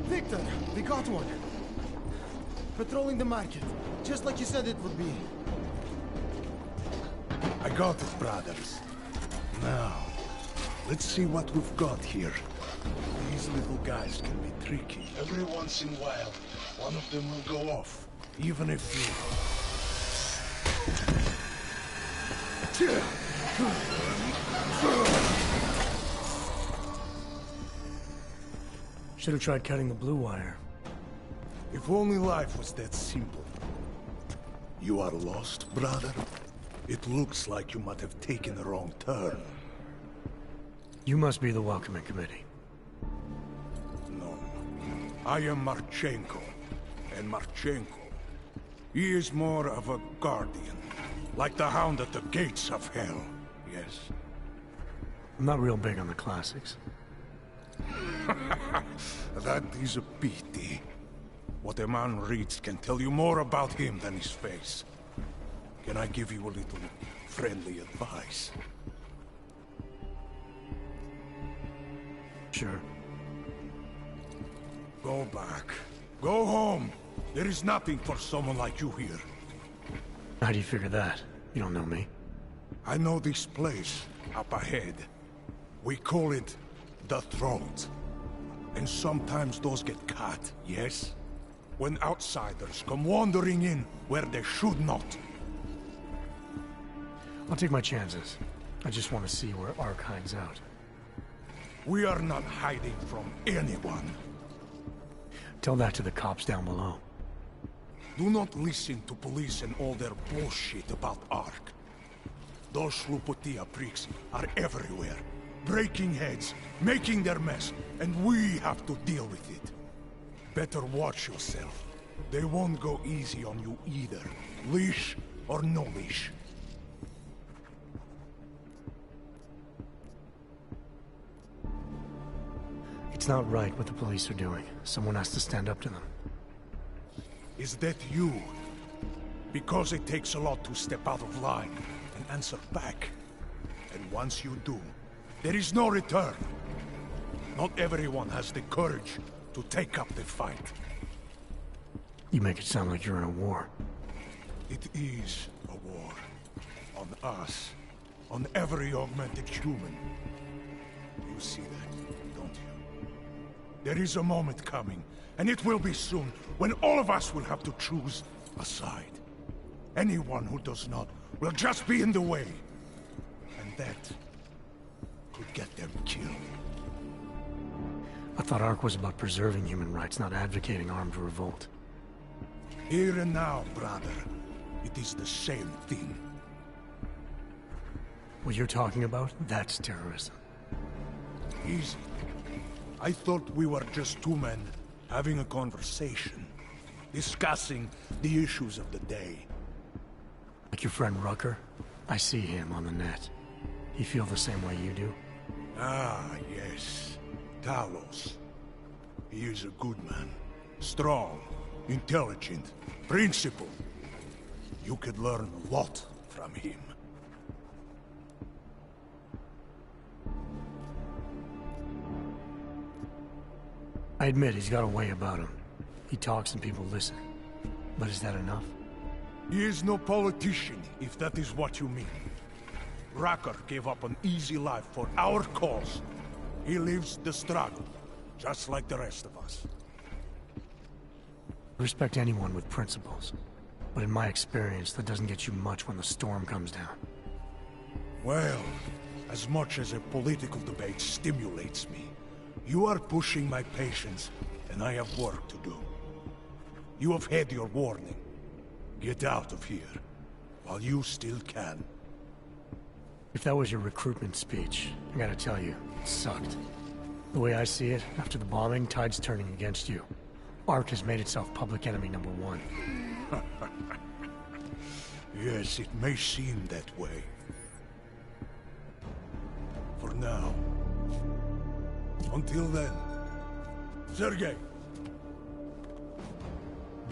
Victor, we got one. Patrolling the market, just like you said it would be. I got it, brothers. Now, let's see what we've got here. These little guys can be tricky. Every once in a while, one of them will go off, even if you... Should have tried cutting the blue wire. If only life was that simple. You are lost, brother? It looks like you might have taken a wrong turn. You must be the welcoming committee. No. I am Marchenko. And Marchenko, he is more of a guardian. Like the hound at the gates of hell, yes. I'm not real big on the classics. That is a pity. What a man reads can tell you more about him than his face. Can I give you a little friendly advice? Sure. Go back. Go home. There is nothing for someone like you here. How do you figure that? You don't know me. I know this place, up ahead. We call it the Throat. And sometimes those get cut, yes? When outsiders come wandering in where they should not. I'll take my chances. I just want to see where Ark hides out. We are not hiding from anyone. Tell that to the cops down below. Do not listen to police and all their bullshit about Ark. Those Slupotia pricks are everywhere, breaking heads, making their mess, and we have to deal with it. Better watch yourself. They won't go easy on you either, leash or no leash. It's not right what the police are doing. Someone has to stand up to them. Is that you? Because it takes a lot to step out of line and answer back. And once you do, there is no return. Not everyone has the courage to take up the fight. You make it sound like you're in a war. It is a war. On us. On every augmented human. You see that, don't you? There is a moment coming, and it will be soon, when all of us will have to choose a side. Anyone who does not will just be in the way. And that could get them killed. I thought Ark was about preserving human rights, not advocating armed revolt. Here and now, brother, it is the same thing. What you're talking about, that's terrorism. Easy. I thought we were just two men having a conversation, discussing the issues of the day. Like your friend Rucker? I see him on the net. He feel the same way you do? Ah, yes. Talos. He is a good man. Strong, intelligent, principled. You could learn a lot from him. I admit he's got a way about him. He talks and people listen. But is that enough? He is no politician, if that is what you mean. Rucker gave up an easy life for our cause. He lives the struggle, just like the rest of us. I respect anyone with principles. But in my experience, that doesn't get you much when the storm comes down. Well, as much as a political debate stimulates me, you are pushing my patience, and I have work to do. You have had your warning. Get out of here, while you still can. If that was your recruitment speech, I gotta tell you, it sucked. The way I see it, after the bombing, tide's turning against you. Ark has made itself public enemy #1. Yes, it may seem that way. For now. Until then. Sergei!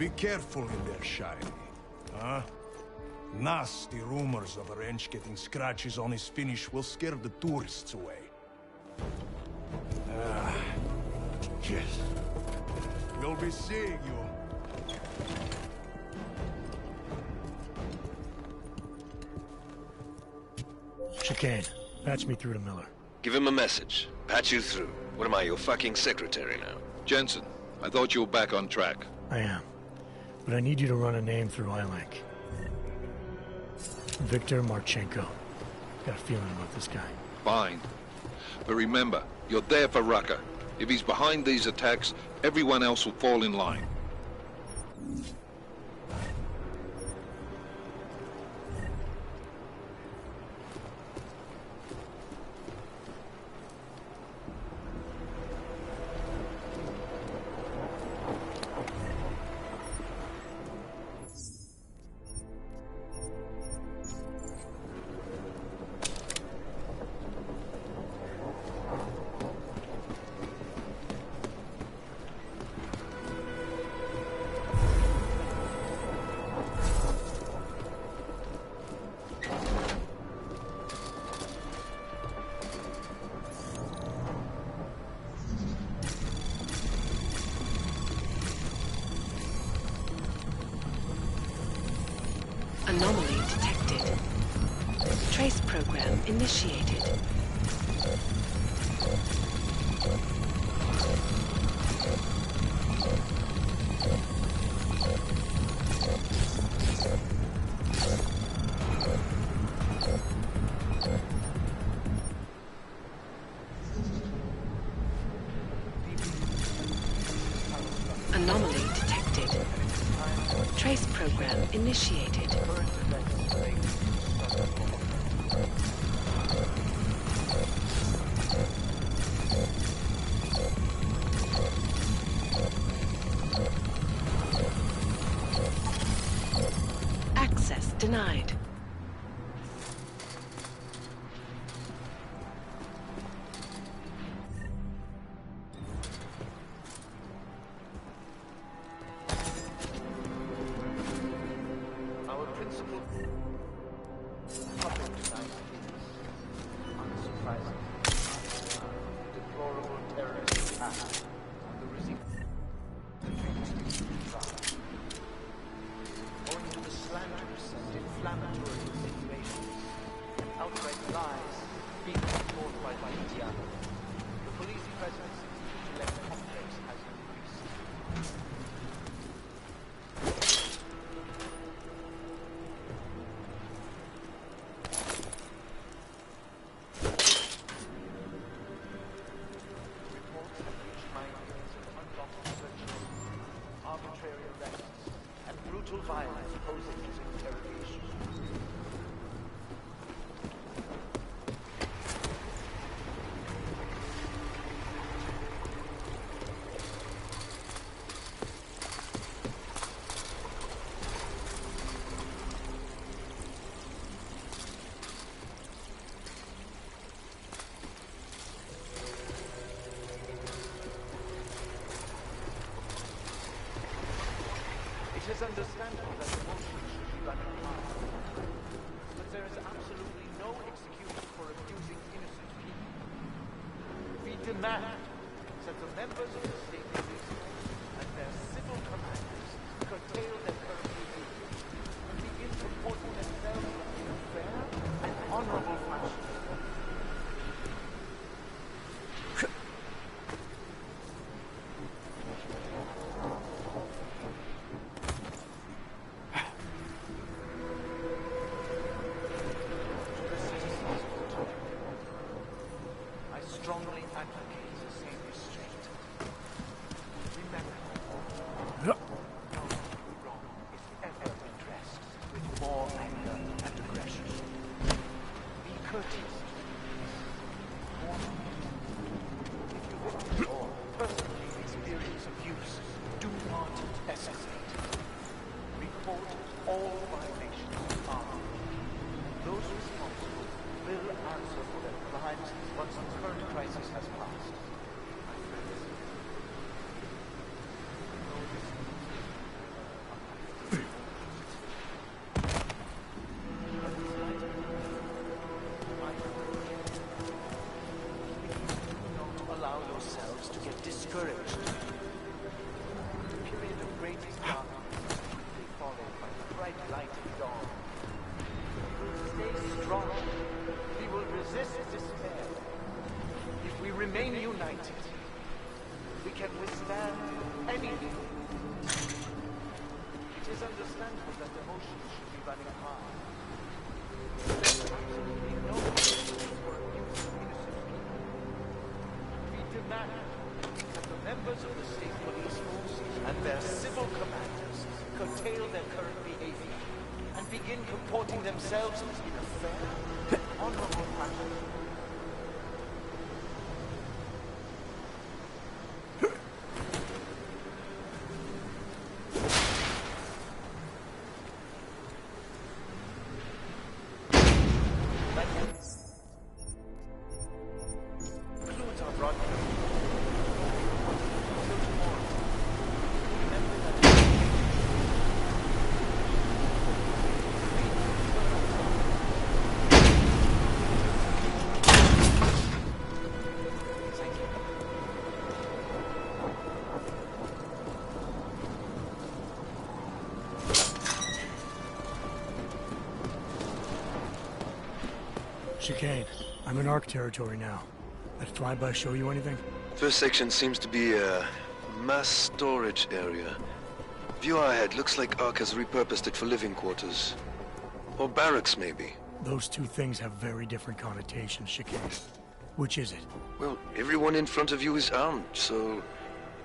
Be careful in there, Shiny. Huh? Nasty rumors of a wrench getting scratches on his finish will scare the tourists away. Yes. We'll be seeing you. Chicane, patch me through to Miller. Give him a message. Patch you through. What am I, your fucking secretary now? Jensen, I thought you were back on track. I am. But I need you to run a name through iLink. Victor Marchenko. Got a feeling about this guy. Fine. But remember, you're there for Rucker. If he's behind these attacks, everyone else will fall in line. Anomaly detected. Trace program initiated. Anomaly detected. Trace program initiated. Access denied. Our principal public design is unsurprising. Deplorable terrorist attack on the regime. Owing to the slanders and inflammatory insinuations and outright lies being told by the media, the police presence in the intellect complex has increased. Reports have reached my ears of unlawful searches, arbitrary arrests, and brutal violence posing as interrogation. It is understandable that the motion should be running hard, but there is absolutely no excuse for abusing innocent people. We demand that the members of the state police and their civil commanders curtail their current review and begin to portray themselves in a fair and honorable fashion. I strongly advocate the same restraint. understandable that emotions should be running high. There's absolutely no excuse for abusing innocent people. We demand that the members of the state police force and their civil commanders curtail their current behavior and begin comporting themselves in a fair, honorable manner. Concludes our broadcast. Until tomorrow, remember that thank you. Chicane, I'm in ARC territory now. That flyby show you anything? First section seems to be a mass storage area. View ahead looks like Ark has repurposed it for living quarters. Or barracks, maybe. Those two things have very different connotations, Chicane. Which is it? Well, everyone in front of you is armed, so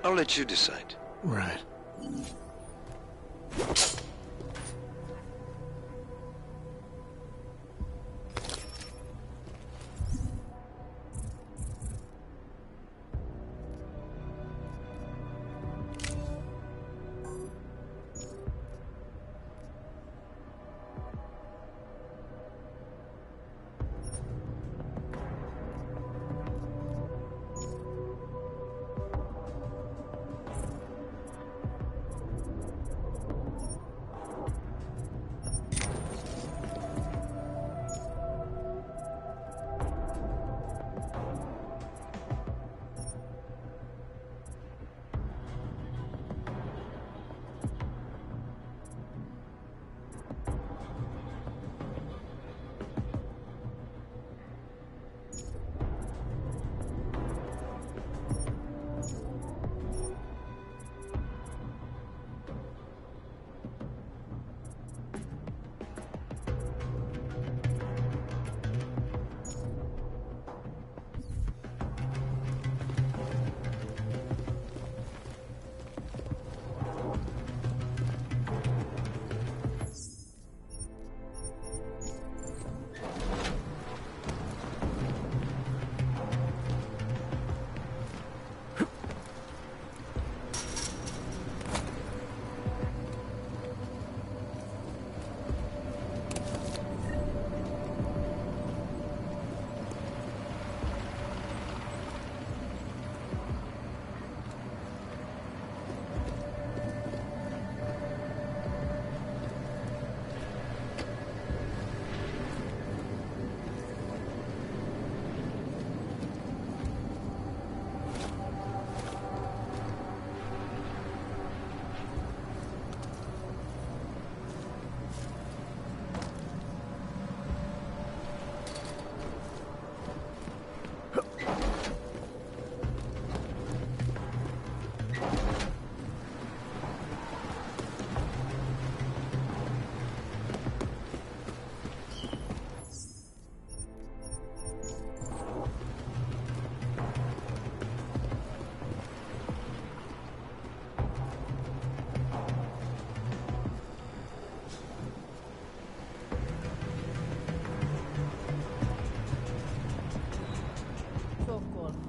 I'll let you decide. Right.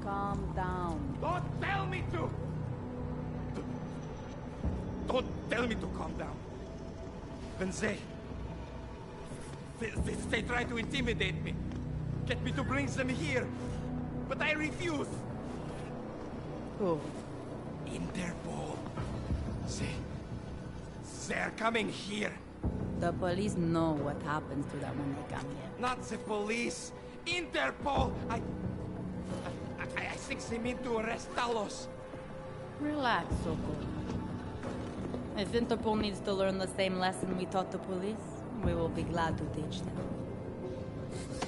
Calm down. Don't tell me to! Don't tell me to calm down. When they try to intimidate me, get me to bring them here, but I refuse. Who? Interpol. They're coming here. The police know what happens to them when they come here. Not the police. Interpol. I think they mean to arrest Talos. Relax, Sokol. If Interpol needs to learn the same lesson we taught the police, we will be glad to teach them.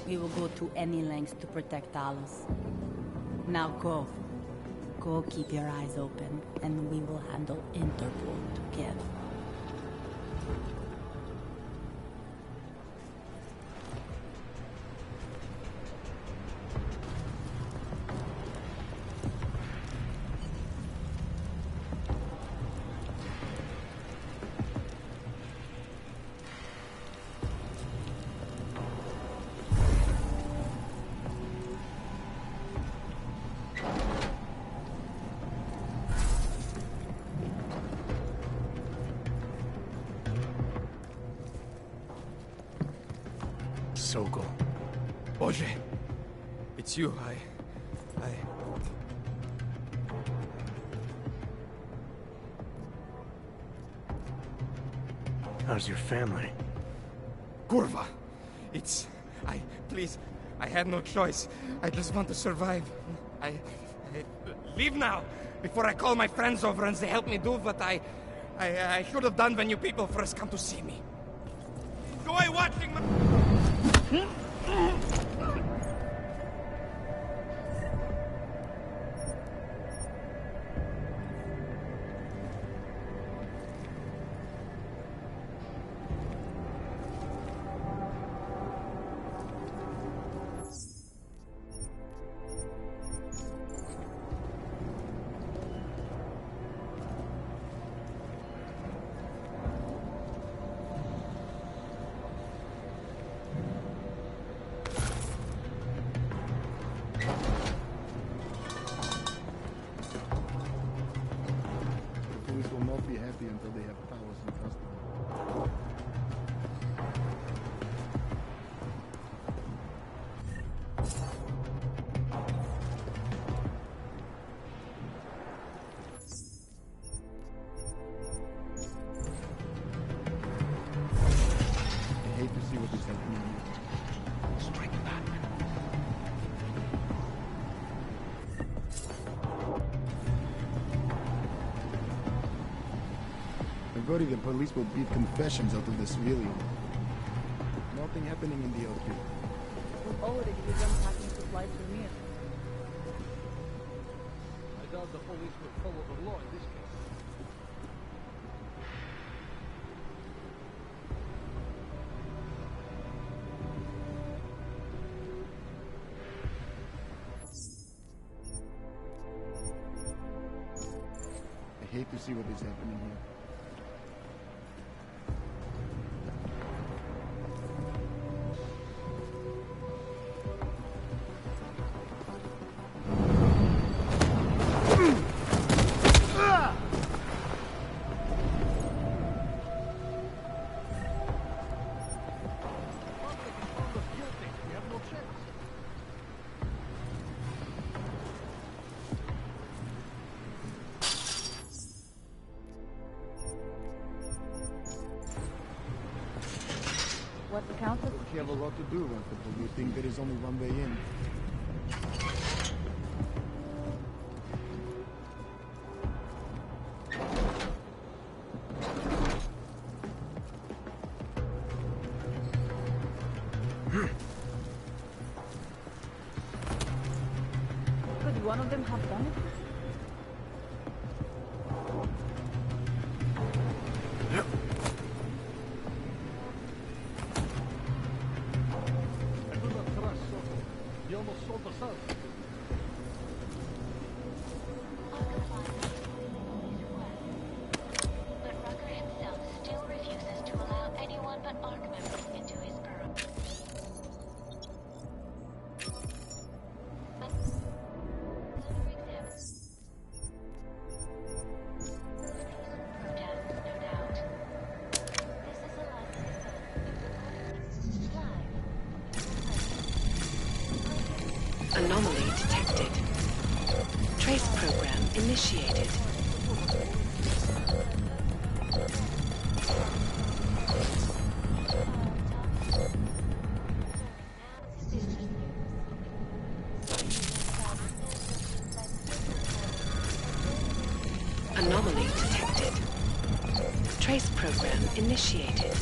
We will go to any lengths to protect Talos. Now go. Go keep your eyes open, and we will handle Interpol together. Sokol. Boże, it's you. How's your family? Kurva! Please, I had no choice. I just want to survive. Leave now, before I call my friends over and they help me do what I should have done when you people first come to see me. Enjoy watching my... Until they have powers and custom. I hate to see what is happening here. Strike back. I'm worried the police will beat confessions out of the civilian. Nothing happening in the outfit. We've already begun packing supplies from here. I doubt the police will follow the law in this case. I hate to see what is happening here. What's the council? You have a lot to do, but you think there is only one way in. Could one of them have done it? I do not trust Sokol. He almost sold us out. But Rucker himself still refuses to allow anyone but ARC members into his burrow. Anomaly detected. Trace program initiated. Anomaly detected. Trace program initiated.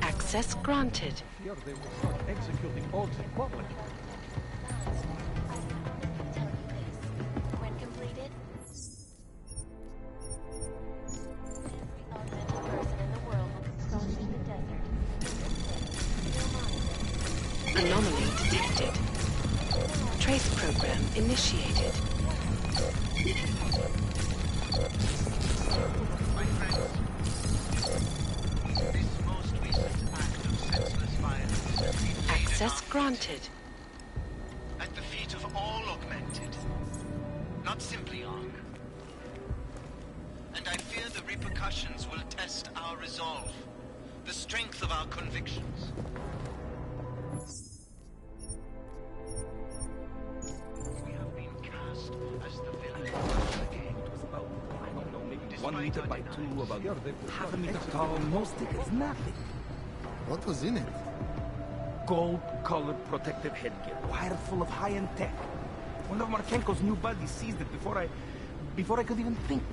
Access granted. Here they will start executing orcs in public. When completed, every augmented person in the world will be thrown into the desert. Anomaly detected. Trace program initiated. My friends, this most recent act of senseless violence has been Access granted. Put simply, Ark. And I fear the repercussions will test our resolve, the strength of our convictions. We have been cast as the villain. It was about, I don't know, maybe 1 meter by 2, about half a meter tall, no stickers, nothing. What was in it? Gold-colored protective headgear, wired full of high-end tech. One of Marchenko's new buddies seized it before I could even think.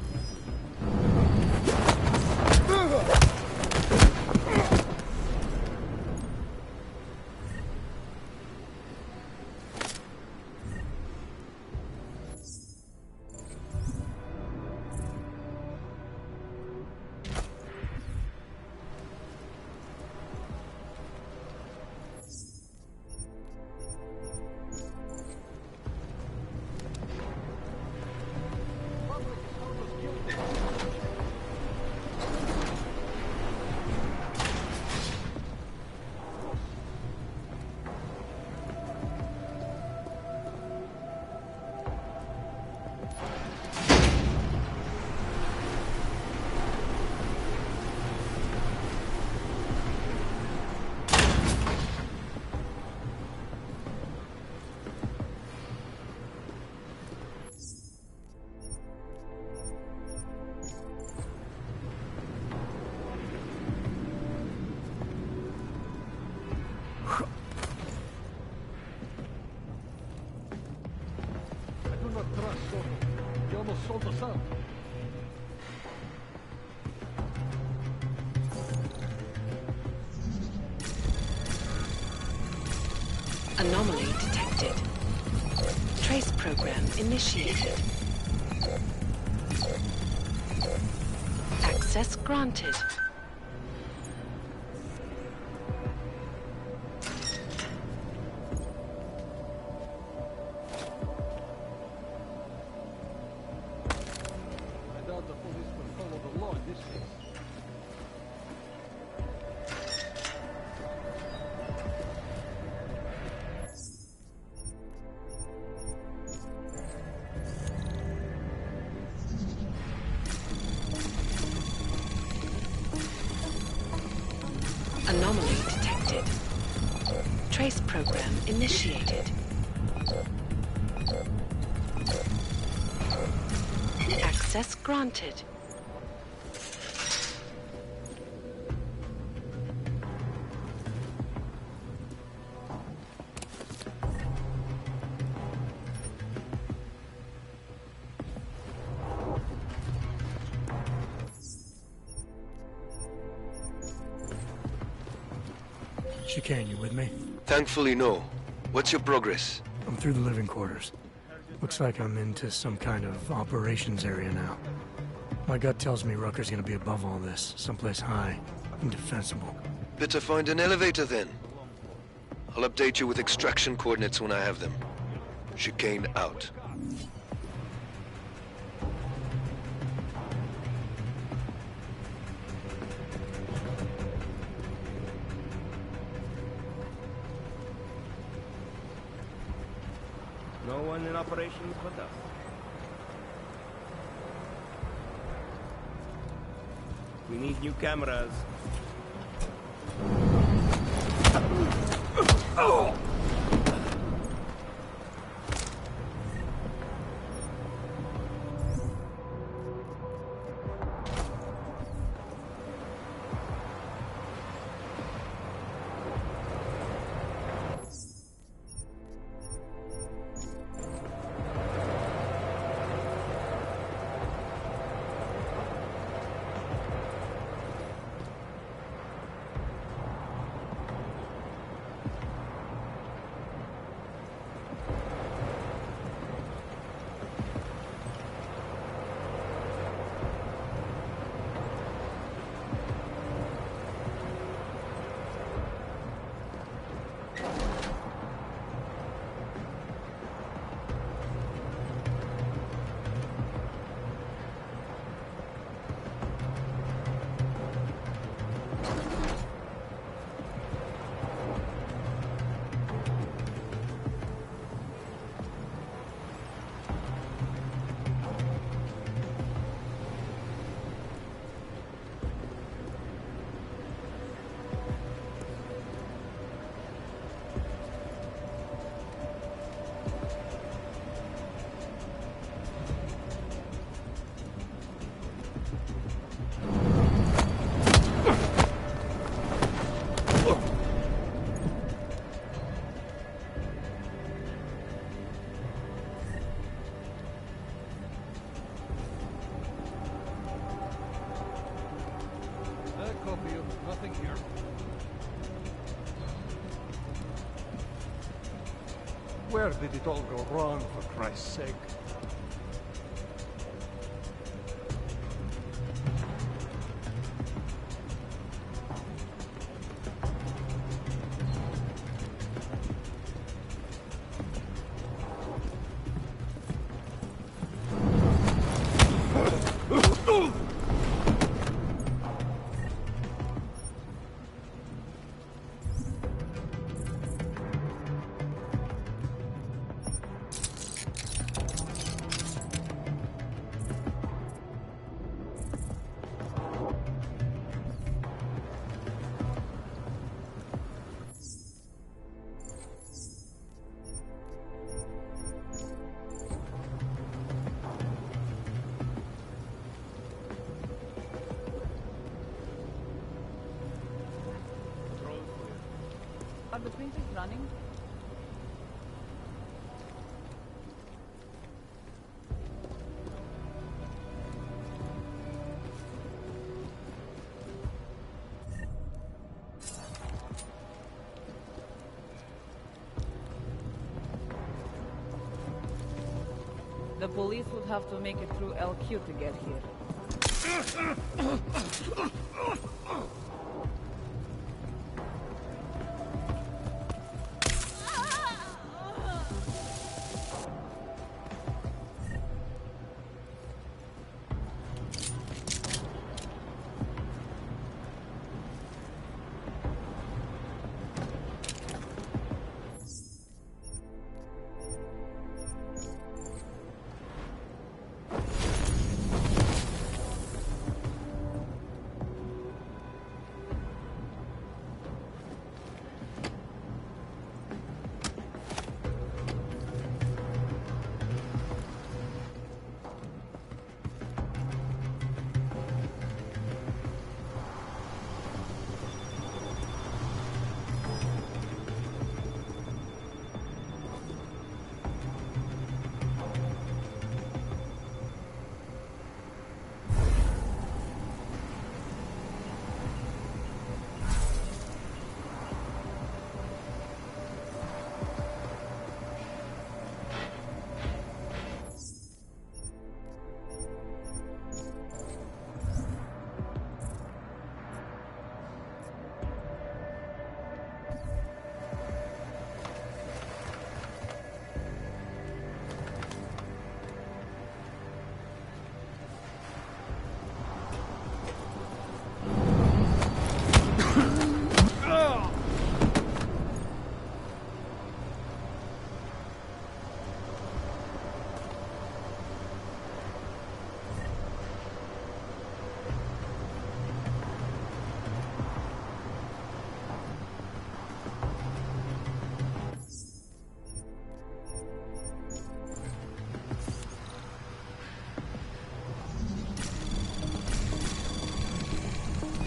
Sold us out. Anomaly detected. Trace program initiated. Access granted. Anomaly detected. Trace program initiated. Access granted. Chicane, you with me? Thankfully, no. What's your progress? I'm through the living quarters. Looks like I'm into some kind of operations area now. My gut tells me Rucker's gonna be above all this, someplace high, indefensible. Better find an elevator then. I'll update you with extraction coordinates when I have them. Chicane out. No one in operations but us. We need new cameras. Oh! copy of nothing here. Where did it all go wrong, for Christ's sake? Are the printers running? The police would have to make it through LQ to get here.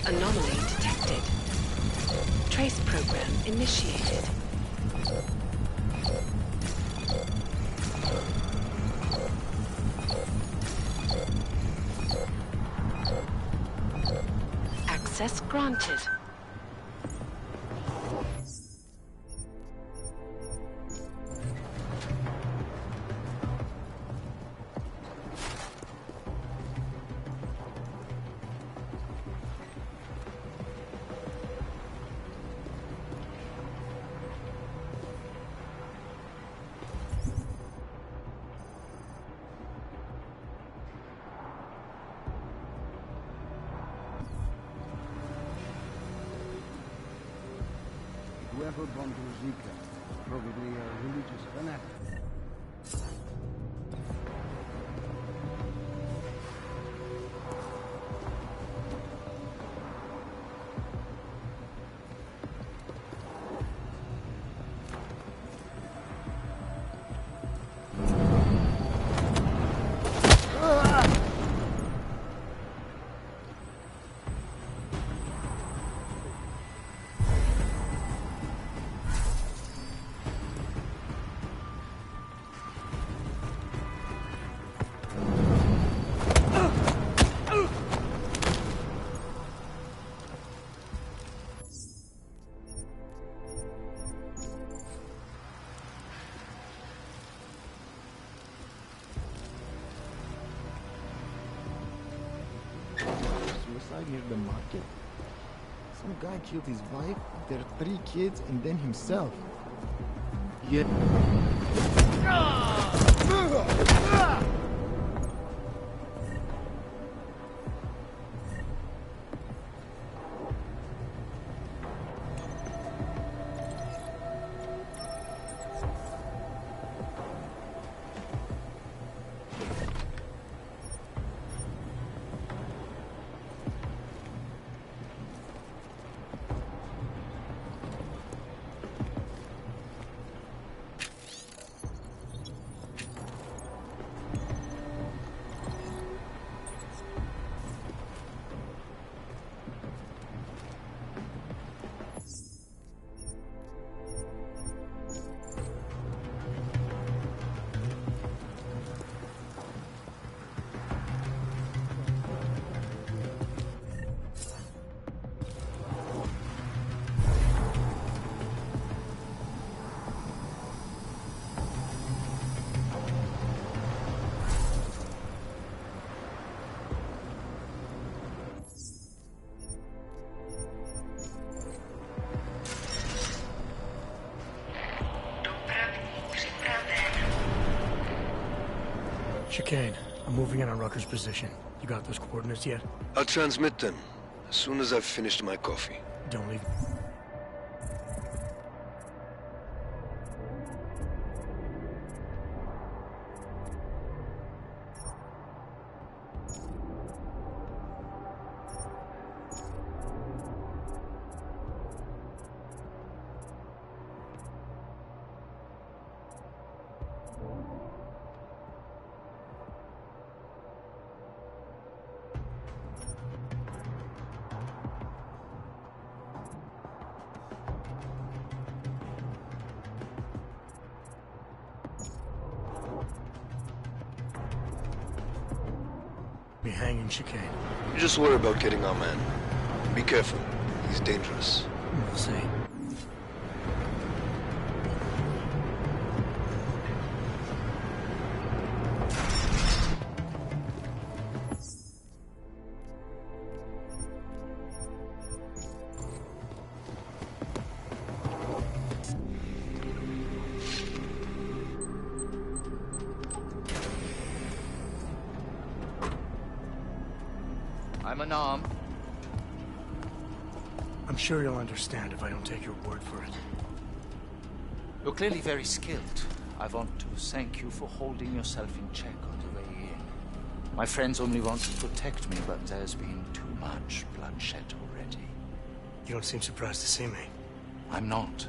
Anomaly detected. Trace program initiated. Access granted. Whoever bombed Rosika, probably a religious fanatic. near the market. Some guy killed his wife, their 3 kids, and then himself. Yeah. Chicane, I'm moving in on Rucker's position. You got those coordinates yet? I'll transmit them as soon as I've finished my coffee. Don't leave. Be hanging Chicane. You just worry about getting our man. Be careful. He's dangerous. We'll see. I'm unarmed. I'm sure you'll understand if I don't take your word for it. You're clearly very skilled. I want to thank you for holding yourself in check on the way in. My friends only want to protect me, but there's been too much bloodshed already. You don't seem surprised to see me. I'm not.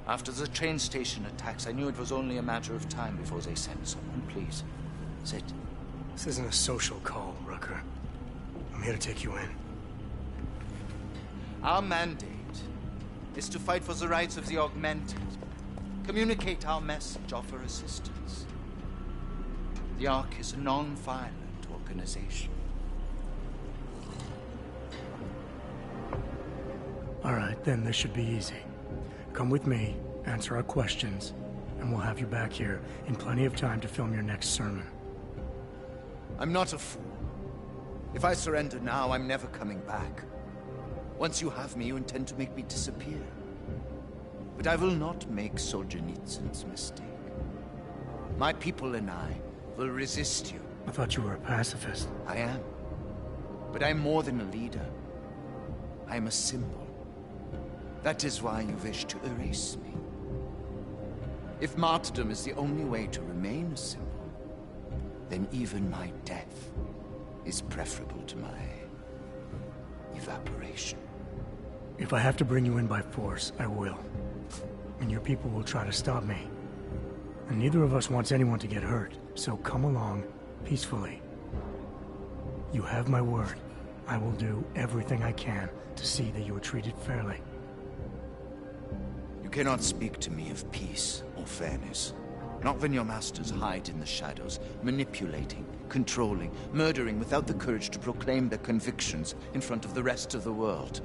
After the train station attacks, I knew it was only a matter of time before they sent someone. Please, sit. This isn't a social call, Rucker. I'm here to take you in. Our mandate is to fight for the rights of the augmented. Communicate our message, offer assistance. The Ark is a non-violent organization. All right, then this should be easy. Come with me, answer our questions, and we'll have you back here in plenty of time to film your next sermon. I'm not a fool. If I surrender now, I'm never coming back. Once you have me, you intend to make me disappear. But I will not make Solzhenitsyn's mistake. My people and I will resist you. I thought you were a pacifist. I am. But I'm more than a leader. I am a symbol. That is why you wish to erase me. If martyrdom is the only way to remain a symbol, then even my death is preferable to my evaporation. If I have to bring you in by force, I will. And your people will try to stop me. And neither of us wants anyone to get hurt, so come along peacefully. You have my word. I will do everything I can to see that you are treated fairly. You cannot speak to me of peace or fairness. Not when your masters hide in the shadows, manipulating, controlling, murdering without the courage to proclaim their convictions in front of the rest of the world.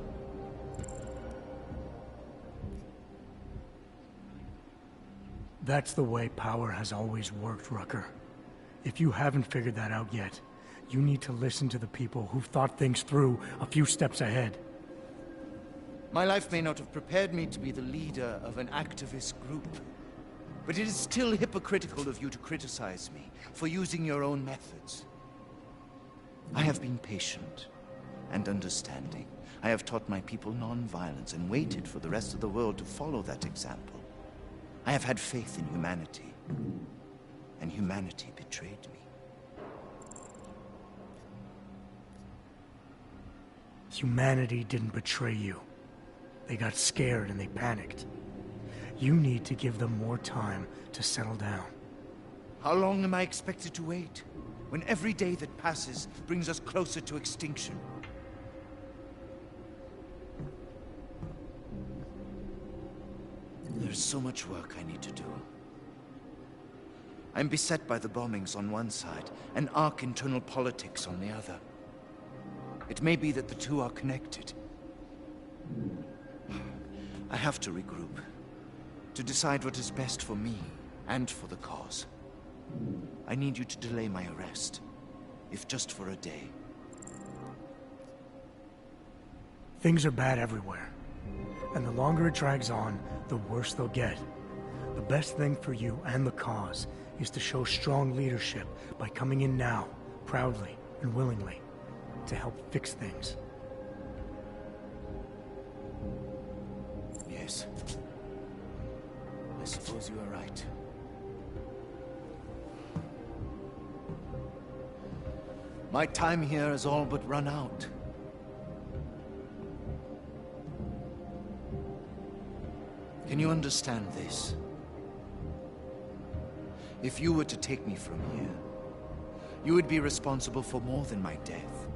That's the way power has always worked, Rucker. If you haven't figured that out yet, You need to listen to the people who've thought things through a few steps ahead. My life may not have prepared me to be the leader of an activist group, but it is still hypocritical of you to criticize me for using your own methods. I have been patient and understanding. I have taught my people non-violence and waited for the rest of the world to follow that example. I have had faith in humanity, and humanity betrayed me. Humanity didn't betray you. They got scared and they panicked. You need to give them more time to settle down. How long am I expected to wait, when every day that passes brings us closer to extinction? There's so much work I need to do. I'm beset by the bombings on one side and Ark internal politics on the other. It may be that the two are connected. I have to regroup, to decide what is best for me and for the cause. I need you to delay my arrest, if just for a day. Things are bad everywhere, and the longer it drags on, the worse they'll get. The best thing for you and the cause is to show strong leadership by coming in now, proudly and willingly, to help fix things. Yes. I suppose you are right. My time here has all but run out. Can you understand this? If you were to take me from here, you would be responsible for more than my death.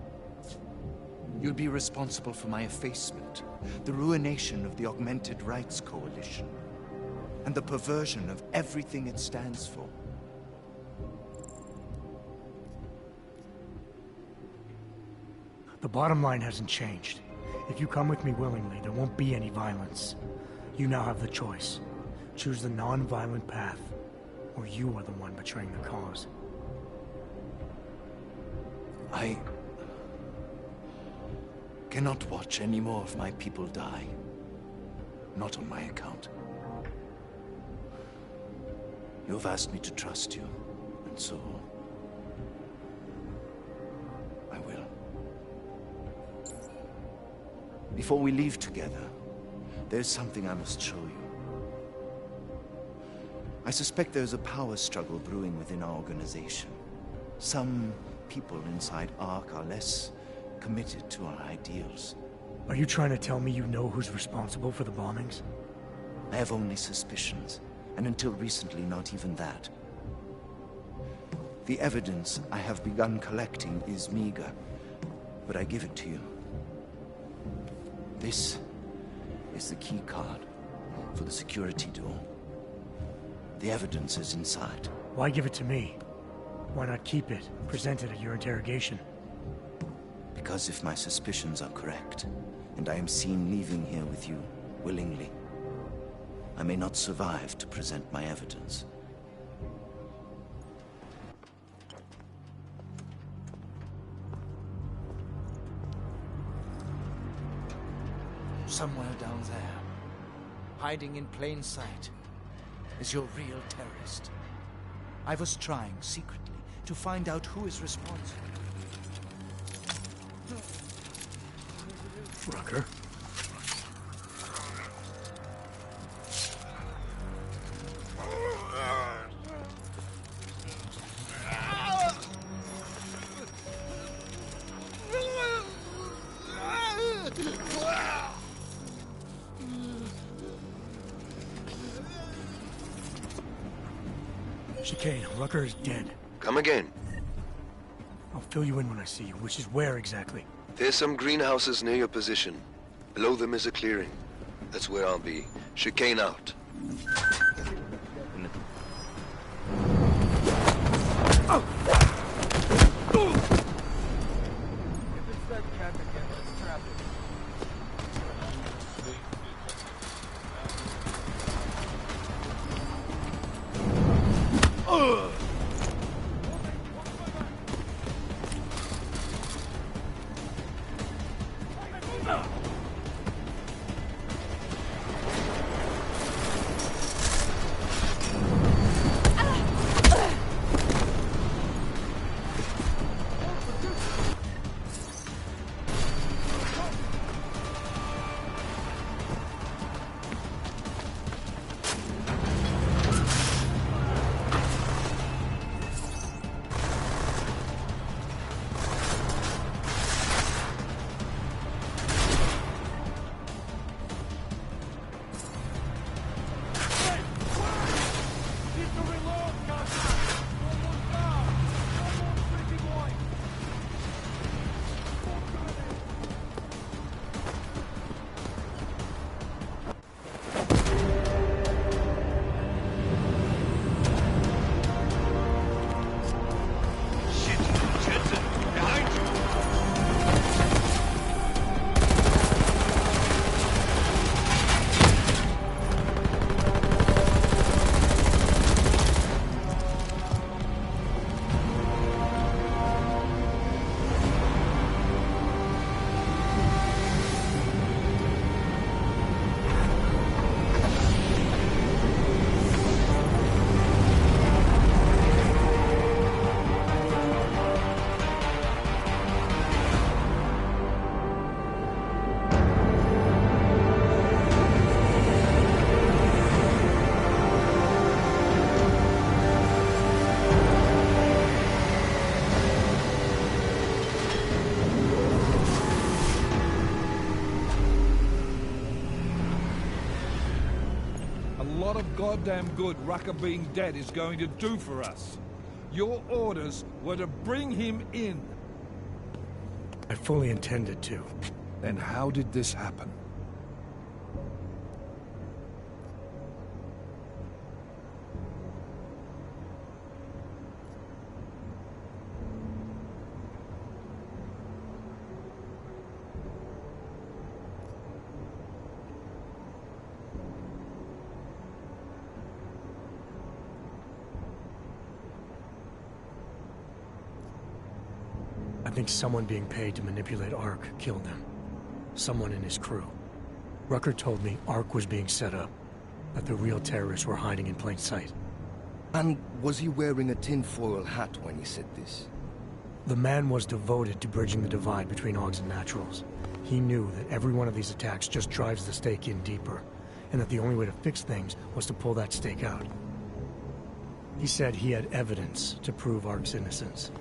You'd be responsible for my effacement, the ruination of the Augmented Rights Coalition, and the perversion of everything it stands for. The bottom line hasn't changed. If you come with me willingly, there won't be any violence. You now have the choice. Choose the non-violent path, or you are the one betraying the cause. I cannot watch any more of my people die. Not on my account. You have asked me to trust you, and so I will. Before we leave together, there's something I must show you. I suspect there's a power struggle brewing within our organization. Some people inside ARC are less committed to our ideals. Are you trying to tell me you know who's responsible for the bombings? I have only suspicions, and until recently, not even that. The evidence I have begun collecting is meager, but I give it to you. This is the key card for the security door. The evidence is inside. Why give it to me? Why not keep it, present it at your interrogation? Because if my suspicions are correct, and I am seen leaving here with you willingly, I may not survive to present my evidence. Somewhere down there, hiding in plain sight, is your real terrorist. I was trying secretly to find out who is responsible. Rucker. Chicane, Rucker is dead. Come again. I'll fill you in when I see you, which is where exactly? There's some greenhouses near your position. Below them is a clearing. That's where I'll be. Chicane out. lot of goddamn good Rucker being dead is going to do for us. Your orders were to bring him in. I fully intended to. Then how did this happen? I think someone being paid to manipulate Ark killed him. Someone in his crew. Rucker told me Ark was being set up, that the real terrorists were hiding in plain sight. And was he wearing a tinfoil hat when he said this? The man was devoted to bridging the divide between Augs and Naturals. He knew that every one of these attacks just drives the stake in deeper, and that the only way to fix things was to pull that stake out. He said he had evidence to prove Ark's innocence.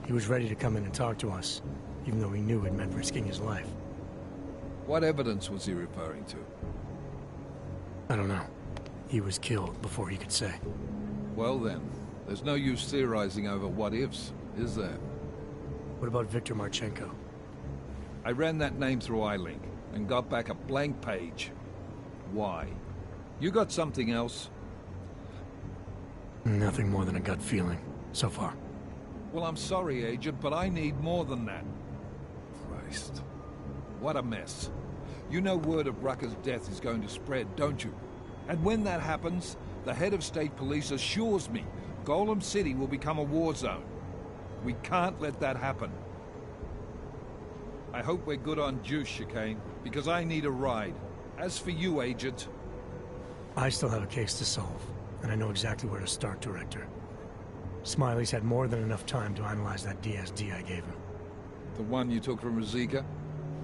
He was ready to come in and talk to us, even though he knew it meant risking his life. What evidence was he referring to? I don't know. He was killed before he could say. Well then, there's no use theorizing over what-ifs, is there? What about Viktor Marchenko? I ran that name through iLink, and got back a blank page. Why? You got something else? Nothing more than a gut feeling, so far. Well, I'm sorry, Agent, but I need more than that. Christ. What a mess. You know word of Rucker's death is going to spread, don't you? And when that happens, the head of state police assures me Golem City will become a war zone. We can't let that happen. I hope we're good on juice, Chicane, because I need a ride. As for you, Agent... I still have a case to solve, and I know exactly where to start, Director. Smiley's had more than enough time to analyze that DSD I gave him. The one you took from Razika?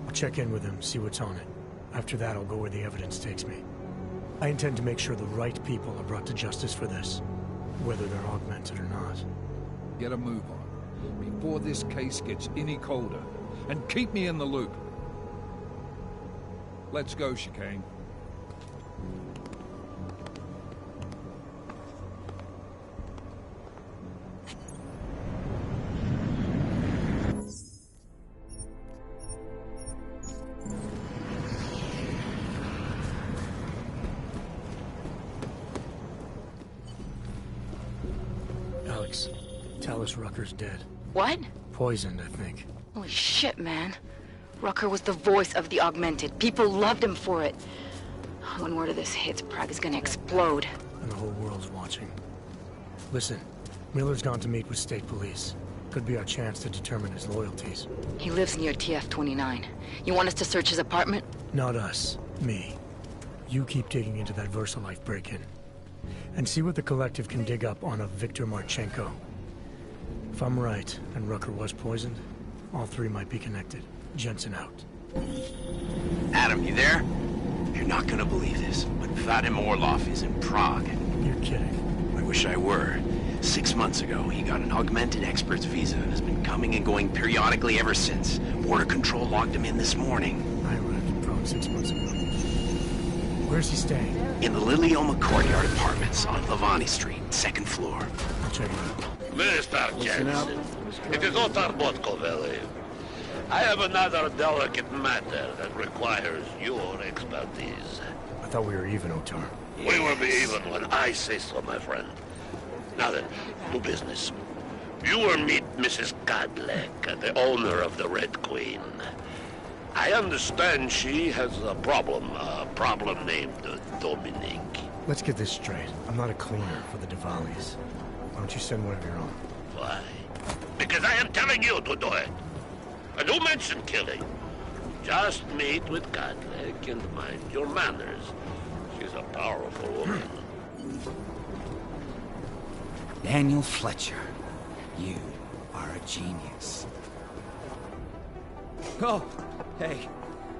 I'll check in with him, see what's on it. After that, I'll go where the evidence takes me. I intend to make sure the right people are brought to justice for this, whether they're augmented or not. Get a move on, before this case gets any colder. And keep me in the loop. Let's go, Chicane. Alex, tell us Rucker's dead. What? Poisoned, I think. Holy shit, man. Rucker was the voice of the Augmented. People loved him for it. When word of this hits, Prague is gonna explode. And the whole world's watching. Listen, Miller's gone to meet with state police. Could be our chance to determine his loyalties. He lives near TF-29. You want us to search his apartment? Not us. Me. You keep digging into that VersaLife break-in. And see what the Collective can dig up on a Viktor Marchenko. If I'm right, and Rucker was poisoned, all three might be connected. Jensen out. Adam, you there? You're not gonna believe this, but Vadim Orlov is in Prague. You're kidding. I wish I were. 6 months ago, he got an augmented expert's visa and has been coming and going periodically ever since. Border Control logged him in this morning. I arrived in Prague 6 months ago. Where's he staying? In the Lilioma Courtyard Apartments on Lavani Street, 2nd floor. I'll check it out. Mr. Jensen, it is Otar Botkoveli. I have another delicate matter that requires your expertise. I thought we were even, Otar. We will be even when I say so, my friend. Now then, to business. You will meet Mrs. Kadlec, the owner of the Red Queen. I understand she has a problem named Dominique. Let's get this straight. I'm not a cleaner for the Diwalis. Why don't you send one of your own? Why? Because I am telling you to do it. And who mentioned killing? Just meet with Kadlec and mind your manners. She's a powerful woman. Daniel Fletcher, you are a genius. Oh, hey.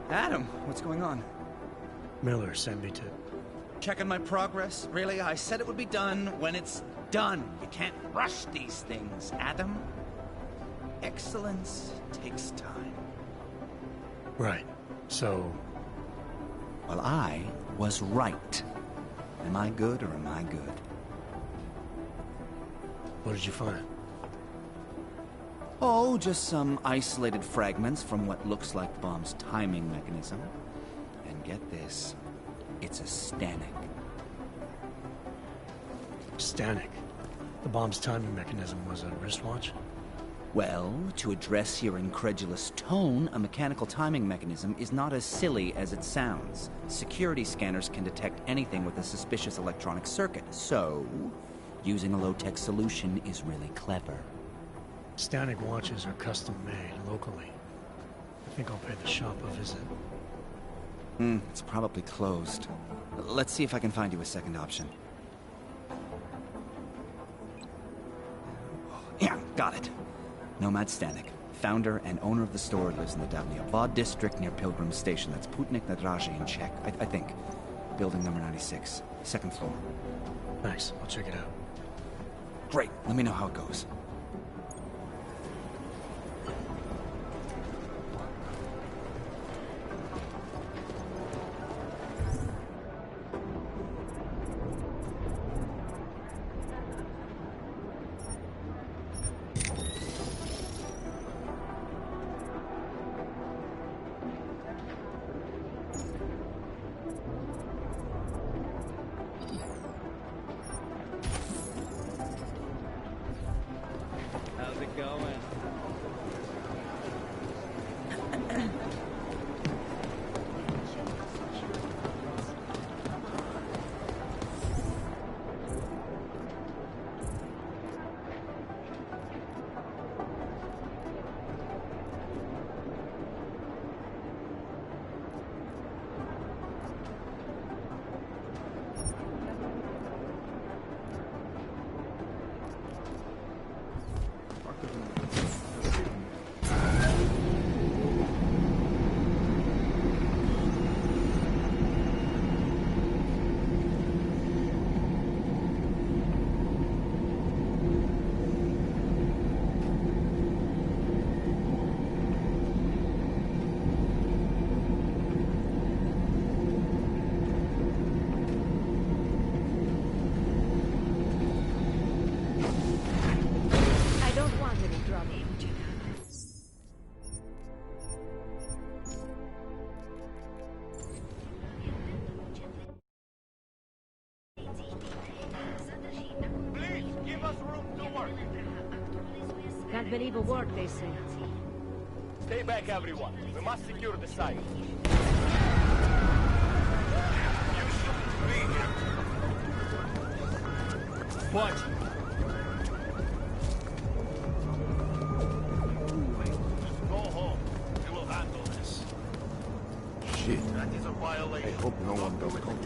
Adam, what's going on? Miller sent me to... Checking my progress? Really? I said it would be done when it's done. You can't rush these things, Adam. Excellence takes time. Right. So... Well, I was right. Am I good or am I good? What did you find? Oh, just some isolated fragments from what looks like the bomb's timing mechanism. And get this, it's a Stanek. Stanek. The bomb's timing mechanism was a wristwatch? Well, to address your incredulous tone, a mechanical timing mechanism is not as silly as it sounds. Security scanners can detect anything with a suspicious electronic circuit, so using a low-tech solution is really clever. Stanek watches are custom-made locally. I think I'll pay the shop a visit. It's probably closed. Let's see if I can find you a second option. Yeah, got it. Nomad Stanek, founder and owner of the store, lives in the Davnia Vod district near Pilgrim Station. That's Putnik Nadraji in Czech, I think. Building number 96, second floor. Nice, I'll check it out. Great, let me know how it goes. How's it going? Can't believe a word they say. Stay back, everyone. We must secure the site. You shouldn't be here. Watch. Go home. We will handle this. Shit. That is a violation. I hope no one does come.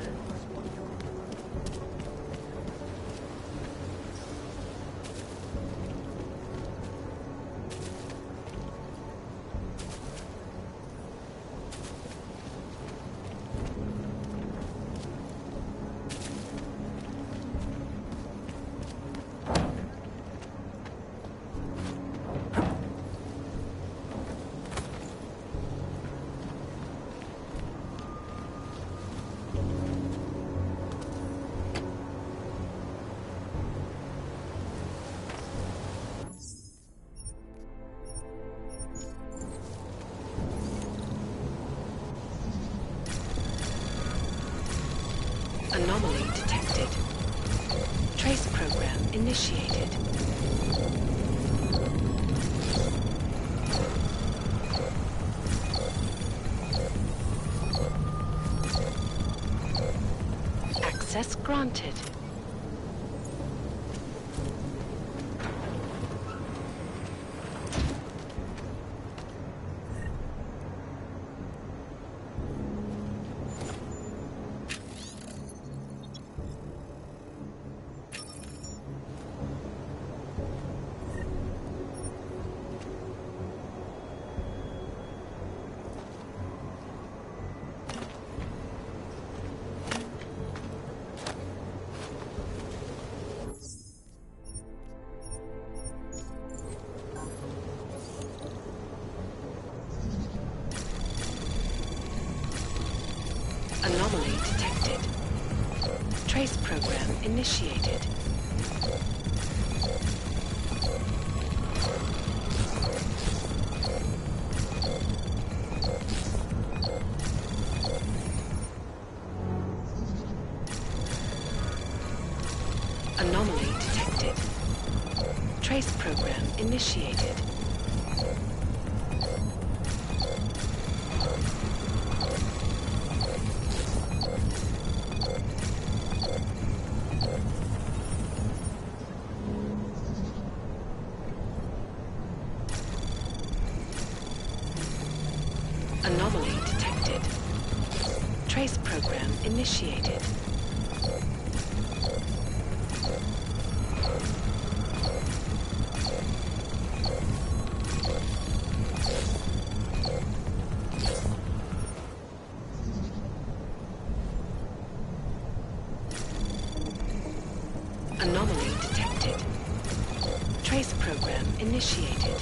Anomaly detected. Trace program initiated. Access granted. Anomaly detected. Trace program initiated. Anomaly detected. Trace program initiated. Anomaly detected. Trace program initiated. Anomaly detected. Trace program initiated.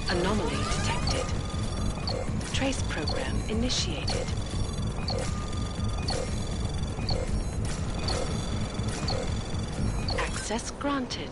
Anomaly detected. Trace program initiated. Access granted.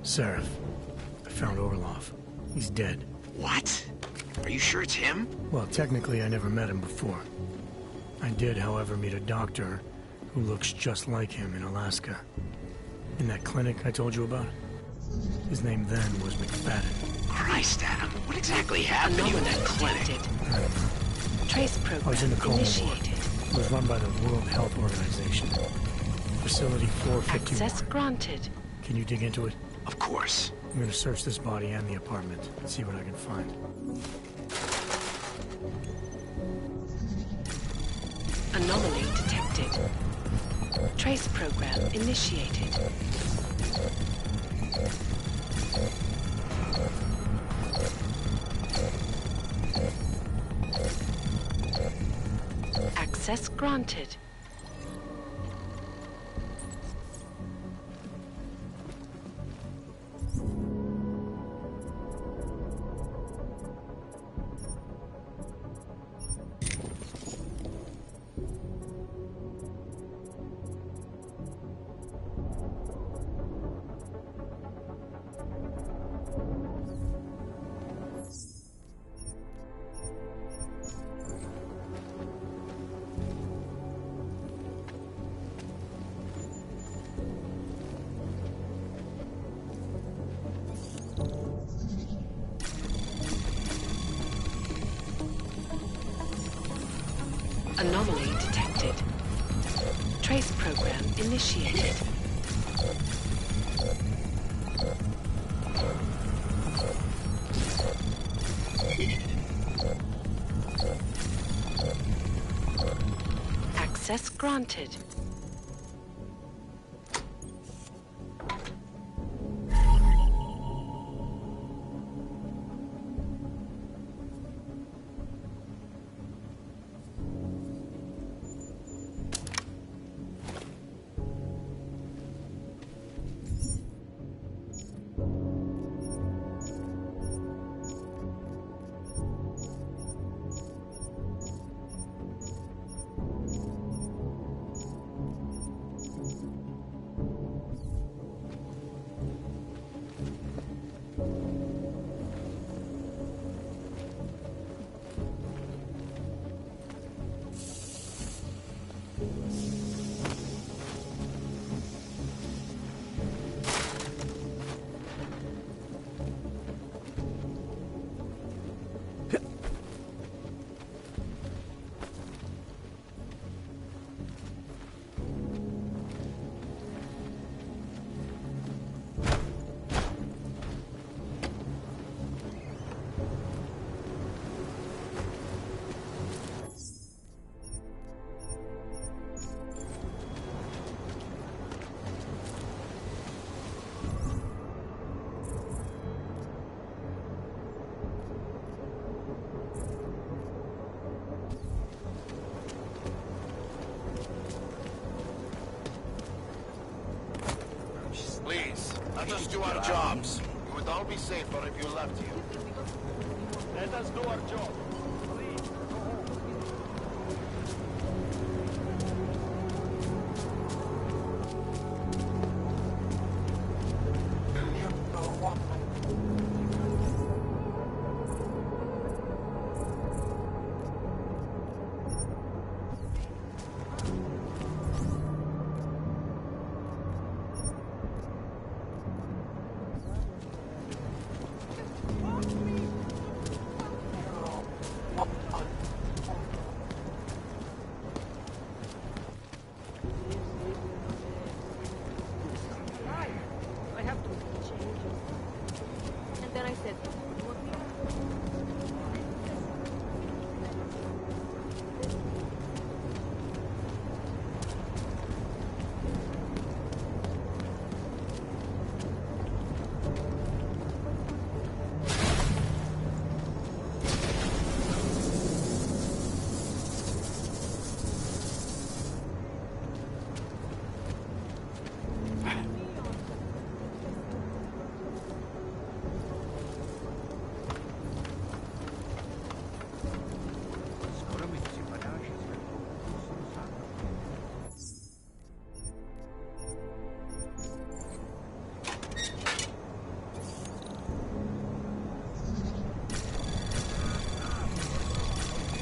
Seraph, I found Orlov. He's dead. What? Are you sure it's him? Well, technically I never met him before. I did, however, meet a doctor who looks just like him in Alaska. In that clinic I told you about. His name then was McFadden. Christ, Adam, what exactly happened to you in that clinic? I don't know. Trace I program was in the coma ward. initiated. It was run by the World Health Organization. Facility 451. Access granted. Can you dig into it? Of course. I'm gonna search this body and the apartment and see what I can find. Anomaly detected. Trace program initiated. Access granted. Anomaly detected. Trace program initiated. Access granted. Let us do our jobs. You would all be safer if you left here. Let us do our job. Please, go home. I have to change. And then I said,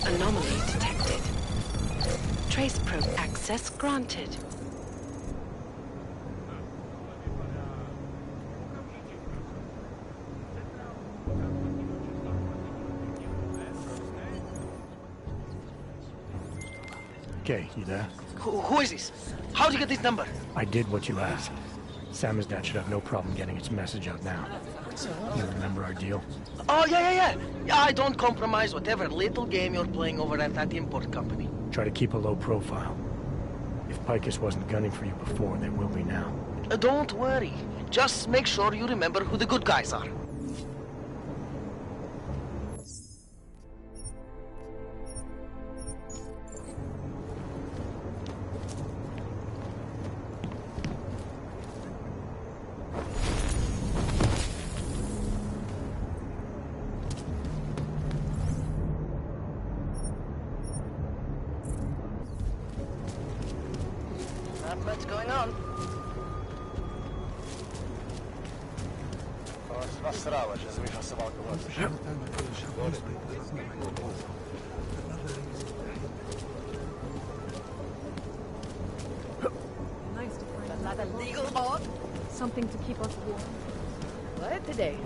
Anomaly detected. Trace probe access granted. Okay, you there? Who is this? How'd you get this number? I did what you asked. Samizdat should have no problem getting its message out now. You remember our deal? Oh, yeah. I don't compromise whatever little game you're playing over at that import company. Try to keep a low profile. If Picus wasn't gunning for you before, they will be now. Don't worry. Just make sure you remember who the good guys are. Not much going on. nice to find Not a legal org? something to keep us warm. What today?